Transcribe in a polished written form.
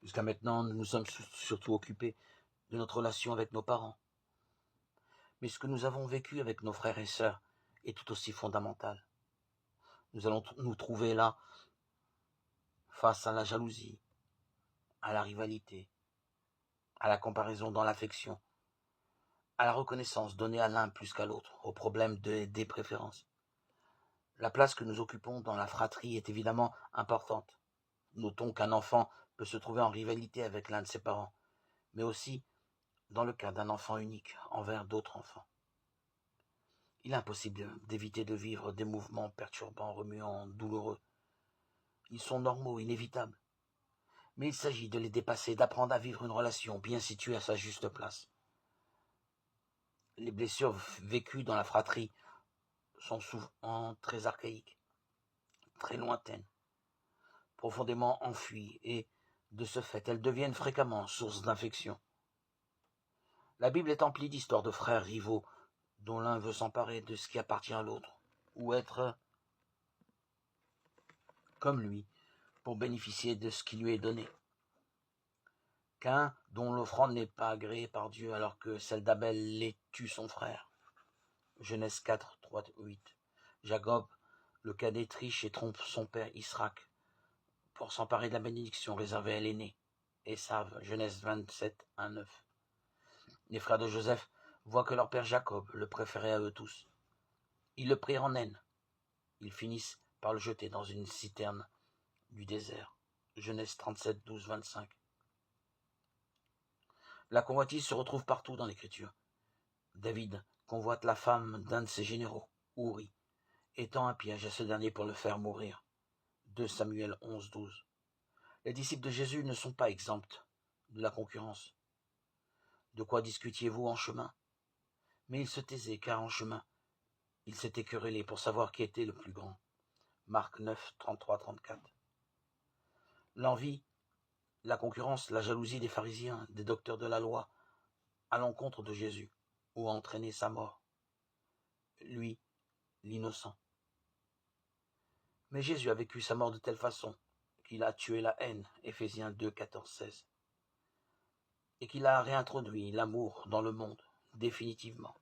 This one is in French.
Jusqu'à maintenant, nous nous sommes surtout occupés de notre relation avec nos parents. Mais ce que nous avons vécu avec nos frères et sœurs est tout aussi fondamental. Nous allons nous trouver là face à la jalousie, à la rivalité, à la comparaison dans l'affection, à la reconnaissance donnée à l'un plus qu'à l'autre, au problème des préférences. La place que nous occupons dans la fratrie est évidemment importante. Notons qu'un enfant peut se trouver en rivalité avec l'un de ses parents, mais aussi dans le cas d'un enfant unique envers d'autres enfants. Il est impossible d'éviter de vivre des mouvements perturbants, remuants, douloureux. Ils sont normaux, inévitables. Mais il s'agit de les dépasser, d'apprendre à vivre une relation bien située à sa juste place. Les blessures vécues dans la fratrie sont souvent très archaïques, très lointaines, profondément enfouies, et de ce fait, elles deviennent fréquemment source d'infection. La Bible est emplie d'histoires de frères rivaux dont l'un veut s'emparer de ce qui appartient à l'autre, ou être comme lui, pour bénéficier de ce qui lui est donné. Qu'un dont l'offrande n'est pas agréée par Dieu alors que celle d'Abel les tue son frère. Genèse 4, 3, 8. Jacob, le cadet, triche et trompe son père Israël pour s'emparer de la bénédiction réservée à l'aîné. Ésav, Genèse 27, 1, 9. Les frères de Joseph voient que leur père Jacob le préférait à eux tous. Ils le prirent en haine. Ils finissent par le jeter dans une citerne du désert. Genèse 37, 12, 25. La convoitise se retrouve partout dans l'Écriture. David convoite la femme d'un de ses généraux, Uri, et tend un piège à ce dernier pour le faire mourir. 2 Samuel 11, 12. Les disciples de Jésus ne sont pas exempts de la concurrence. De quoi discutiez-vous en chemin? Mais ils se taisaient, car en chemin, ils s'étaient querellés pour savoir qui était le plus grand. Marc 9, 33, 34. L'envie, la concurrence, la jalousie des pharisiens, des docteurs de la loi, à l'encontre de Jésus, ou a entraîné sa mort. Lui, l'innocent. Mais Jésus a vécu sa mort de telle façon qu'il a tué la haine, Éphésiens 2, 14, 16, et qu'il a réintroduit l'amour dans le monde, définitivement.